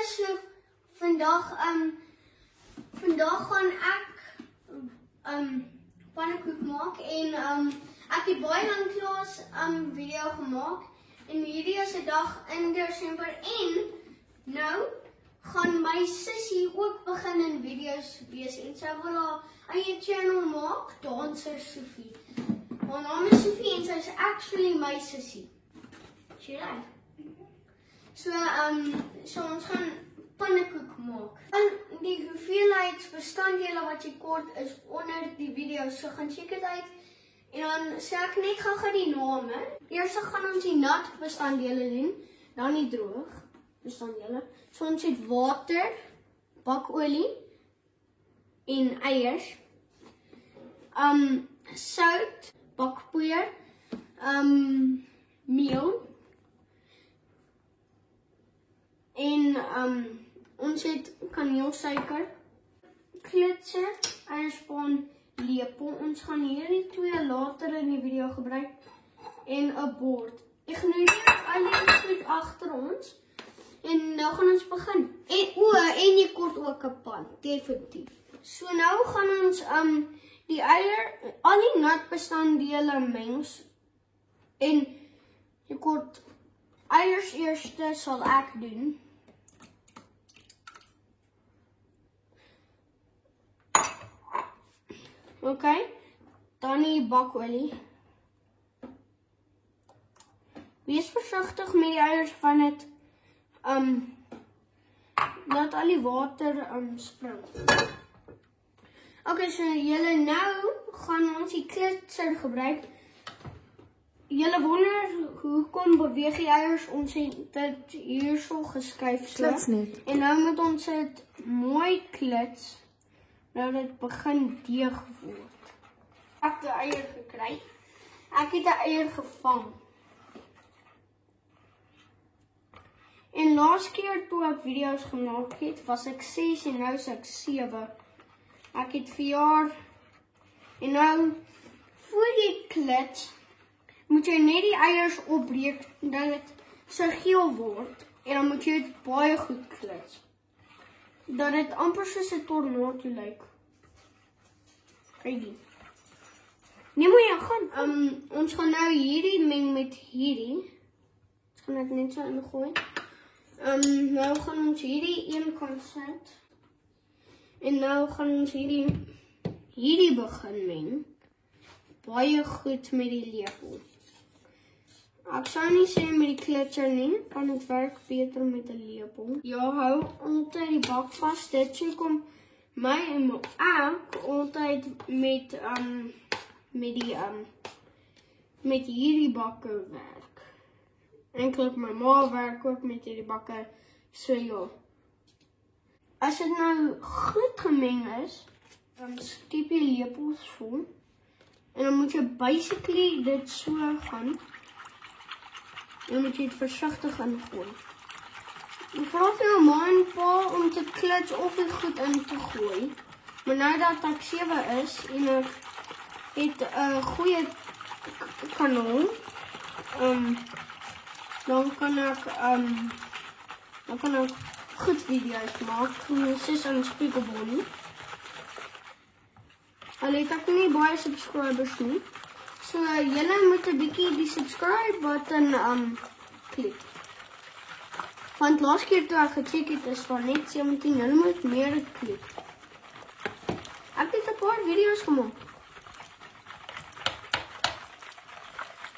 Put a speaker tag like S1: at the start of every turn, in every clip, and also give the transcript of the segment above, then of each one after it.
S1: so vandag gaan ek pannekoek maak en ek het baie lanklaas video gemaak en hierdie is 'n dag in Desember en nou gaan my sussie ook begin in video's wees en sy wil haar eie channel maak, Danser Sophie. Haar naam is Sophie en sy is actually my sussie. Sien jy? So ons gaan pannekoek maak. En die hoeveelheidsbestanddele wat jy kort is onder die video, so gaan check dit uit. En dan sê ek net gou die name. Eers gaan ons die nat bestanddele doen, dan die droog bestanddele. So ons het water, bakolie en eiers. Sout, bakpoeier, meel. En ons het kaneelsuiker, klitser, eierspaan, lepel. Ons gaan hierdie twee later in die video gebruik en 'n bord. Ek gaan nou alles goed agter ons en nou gaan ons begin. En jy kort ook 'n pan, definitief. So nou gaan ons die eier, al die natbestanddele mengs en jy kort eiers eerste sal ek doen. Okay, dan die bakolie. Wees versigtig met die eiers van dit laat al die water spring. Okay, so julle nou gaan ons die klitser gebruik. Julle wonder hoekom beweeg die eiers, ons het dit hierso geskuif so.
S2: Klits net.
S1: En nou moet ons dit mooi klits. Nou dit begin deeg word. Ek het 'n eier gekry. Ek het 'n eier gevang. En laas keer toe ek video's gemaak het, was ek 6 en nou is ek 7. Ek het verjaar. En nou voor jy klits, moet jy net die eiers opbreek dat dit so geel word en dan moet jy dit baie goed klits. Dat dit amper soos 'n tornado lyk. Kyk die. Nee, moet jy gaan. Ons gaan nou hierdie meng met hierdie. Ons gaan dit net so ingooi. Nou gaan ons hierdie een kant sit. En nou gaan ons hierdie begin meng. Baie goed met die lepel. Ek sou nie sê met die klitser nie, kan dit werk beter met 'n lepel. Ja, hou altyd die bak vas. Dit sê kom my en ek altyd met hierdie bakke werk. Enklik my ma werk ook met hierdie bakke, so ja. As dit nou goed gemeng is, dan skep jy lepels vol. En dan moet jy basically dit so gaan. Dan moet jy dit versigtig ingooi. En vra vir jou ma en pa om te klits of dit goed in te gooi. Maar nou dat ek 7 is en ek het 'n goeie kanaal, dan kan ek goed video's maak. Soos unspeakable nie. Al het ek nie baie subscribers nie. So julle moet 'n bietjie die subscribe button klik. Want laas keer toe ek gecheck het, is daar net 17. Julle moet meer klik. Ek het 'n paar video's gemaak.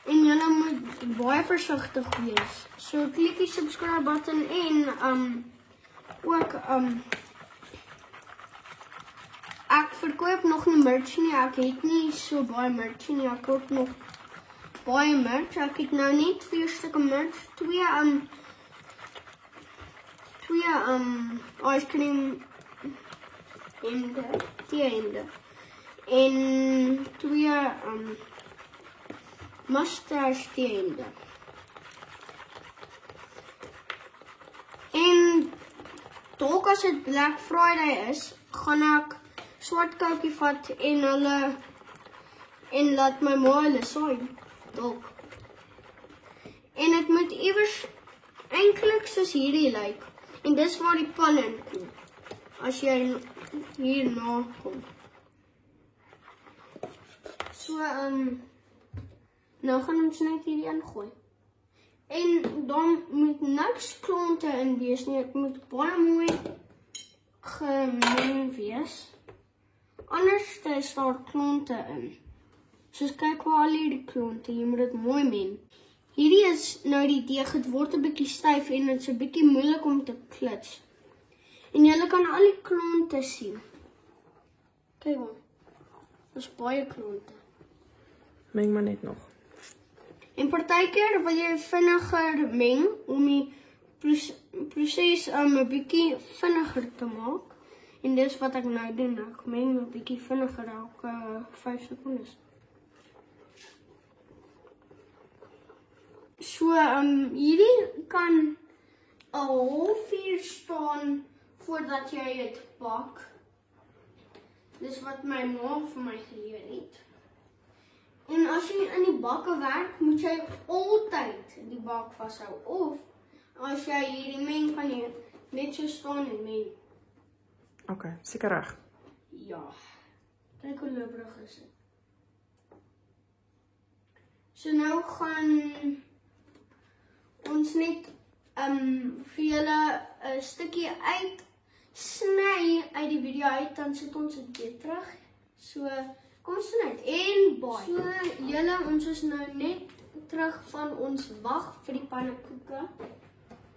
S1: En julle moet baie versigtig wees. So klik die subscribe button en ook ek verkoop nog nie merch nie. Ek het nie so baie merch nie. Ek koop nog baie merch. Ek het nou net 4 stukke merch. 2 ice cream hemde en 2 mustache hemde. En dalk as dit Black Friday is, gaan ek swart koutjie vat en laat my ma hulle saai. Dalk. En dit moet iewers eintlik soos hierdie lyk. En dis waar die pan in kom. As jy hierna kom. So, nou gaan ons net hierdie ingooi. En dan moet niks klonte in wees nie. Dit moet baie mooi gemeng wees. Anders is daar klonte in. Soos kyk waar al hierdie klonte, jy moet dit mooi meng. Hierdie is nou die deeg, het word 'n bietjie styf en dit is 'n bietjie moeilik om te klits. En jy kan al die klonte sien. Kyk maar. Dis baie klonte.
S2: Meng maar net nog.
S1: En partykeer wil jy vinniger meng om die proses 'n bietjie vinniger te maak. En dis wat ek nou doen, ek meng 'n bietjie vinniger elke 5 sekondes. So, hierdie kan 'n halfuur staan voordat jy dit bak. Dis wat my ma vir my geleer het. En as jy in die bakke werk, moet jy altyd die bak vashou. Of as jy hierdie meng kan jy net so staan en meng.
S2: OK, seker reg.
S1: Ja. Kyk hoe lubberig is dit. So nou gaan ons net vir julle 'n stukkie uitsny uit die video uit, dan sit ons dit weer terug. So kom ons net en baie. So julle, ons is nou net terug van ons wag vir die pannekoeke.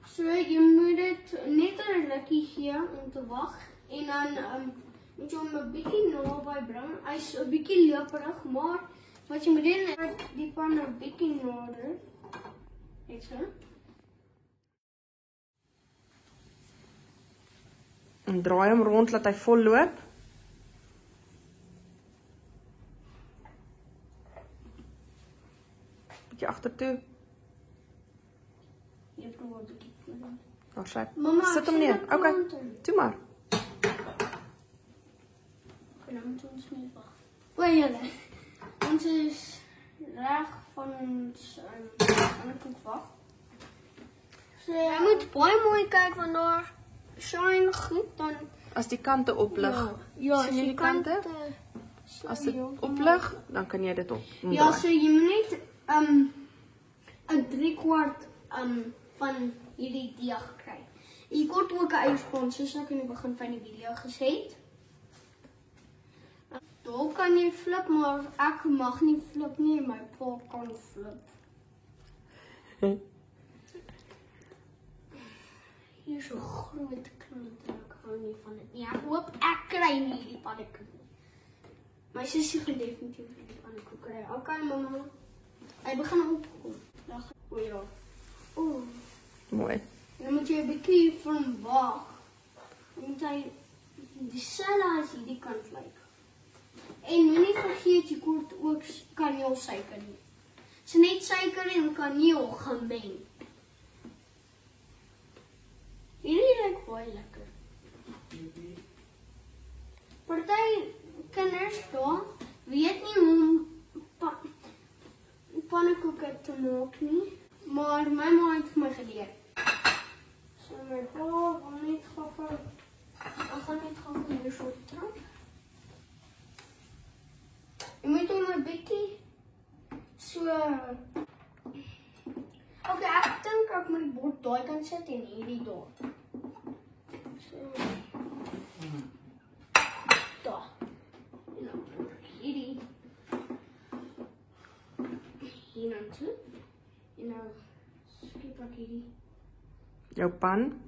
S1: So jy moet dit net 'n rukkie gee om te wag en dan moet jy hom 'n bietjie naby bring. Hy's 'n bietjie loperig, maar wat jy moet doen is die pan 'n bietjie nader. Net so.
S2: En draai hom rond laat hy vol loop. Bietjie agtertoe.
S1: Jy probeer 'n bietjie voel.
S2: Daar sy.
S1: Mama,
S2: Sit hom neer. OK. Toe maar.
S1: Nou moet ons nie wag. O julle. Ons is reg van ons pannekoek wag. So jy moet baie mooi kyk want daar shine goed dan
S2: As die kante oplig.
S1: Ja,
S2: sien jy die kante? As dit oplig, dan kan jy dit omdraai.
S1: Ja, so jy moet net 'n 3/4 van hierdie deeg kry. Jy kort ook 'n eierspons soos ek in die begin van die video gesê het. Daar kan jy flip, maar ek mag nie flip nie, my pa kan flip. Hier is 'n groot klont en ek hou nie van dit nie. Ek hoop ek kry nie die pannekoek nie. My sussie gaan definitief die pannekoek kry. Okay, mamma. Hy begin opkom. O ja. O.
S2: Mooi.
S1: Dan moet jy 'n bietjie vir hom wag. Dan moet hy dieselfde as hierdie kant lyk. En moenie vergeet jy kort ook kaneelsuiker nie. So net suiker en kaneel gemeng. Hierdie lyk baie lekker. Party kinders daar weet nie hoe pannekoeke te maak nie, maar my ma het vir my geleer. So my pa wil net gou ek gaan net gou hier so terug. Jy moet hom 'n bietjie so OK, ek dink ek moet die bord daai kant sit en hierdie daar. So daar. En dan hierdie hier nou toe. En nou skep ek hierdie.
S2: Jou pan.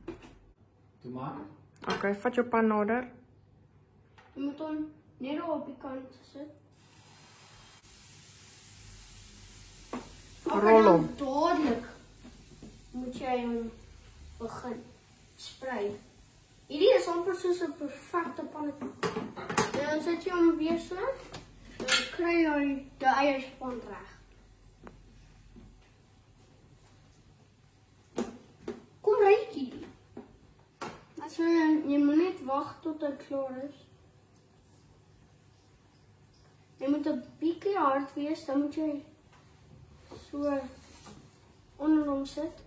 S3: Toe maak.
S2: OK, vat jou pan nader.
S1: Jy moet hom net op die kant sit.
S2: Rol hom.
S1: Dadelik moet jy hom begin sprei. Hierdie is amper soos 'n perfekte pannekoek. En dan sit jy hom weer so, dan kry jy die eierspan reg. Kom ryk hierdie. So jy moet net wag tot hy klaar is. Jy moet 'n bietjie hard wees, dan moet jy so onder hom sit.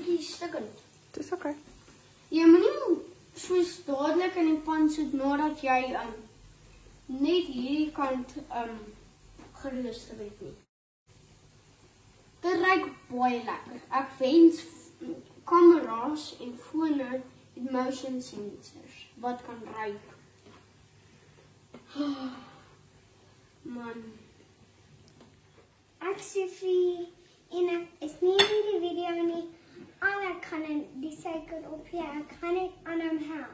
S1: bietjie stikkend.
S2: Dis oké.
S1: Jy moenie soos dadelik in die pan sit nadat jy net hierdie kant gerooster het nie. Dit ruik baie lekker. Ek wens kamera's en fone met motion sensors wat kan ruik. Man.
S4: Ek Sophie en ek is nie in die video nie. Al ek gaan die suiker op ek gaan net aan hom hou.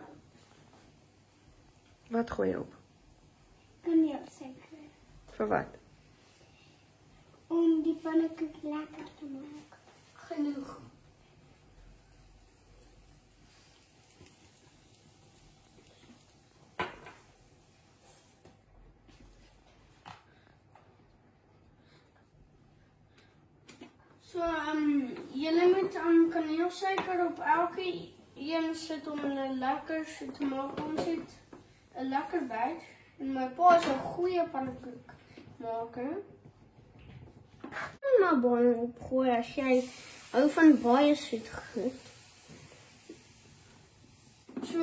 S2: Wat gooi jy op?
S4: Kaneelsuiker.
S2: Vir wat?
S4: Om die pannekoek lekker te maak.
S1: Genoeg. So, julle moet kaneelsuiker op elke een sit om 'n lekker so te maak. Ons het 'n lekker batch en my pa is 'n goeie pannekoek maker. Maar baie opgooi as jy hou van baie soet goed. So,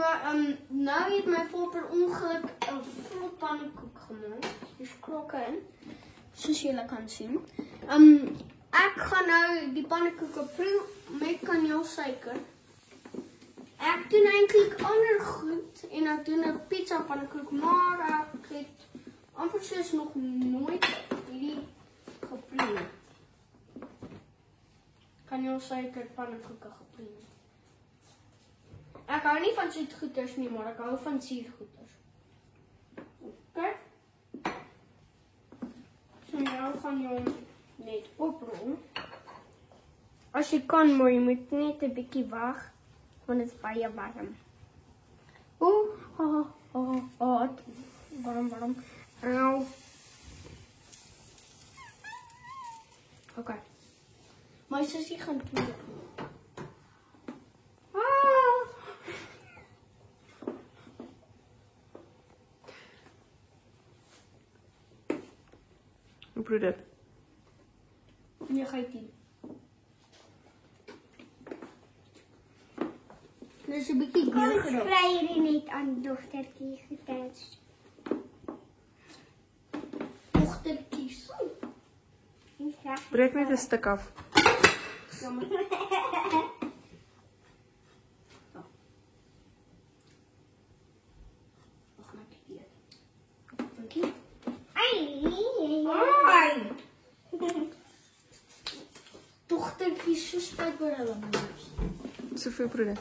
S1: nou het my pa per ongeluk 'n vlot pannekoek gemaak. Dis krokke in, soos julle kan sien. Ek gaan nou die pannekoeke proe met kaneelsuiker. Ek doen eintlik ander goed en ek doen 'n pizza pannekoek, maar ek het amper soos nog nooit hierdie geproe. Kaneelsuiker pannekoeke geproe. Ek hou nie van soetgoeders nie, maar ek hou van suurgoeders. OK. So nou gaan jy net oprol. As jy kan, maar jy moet net 'n bietjie wag, want dit is baie warm. Warm. Au. OK. My sussie gaan proe.
S2: Hoe proe dit?
S1: Nee, ga jy nie. Dis 'n bietjie
S4: Ons
S1: deurgerook.
S4: vry hierdie net aan dogtertjie getouch.
S1: Dogtertjies.
S2: Breek net 'n stuk af.
S1: Jammer. Nog net hier. Dankie.
S4: Ai.
S1: Dogtertjies so spyt oor hulle moes.
S2: Soveel proe dit.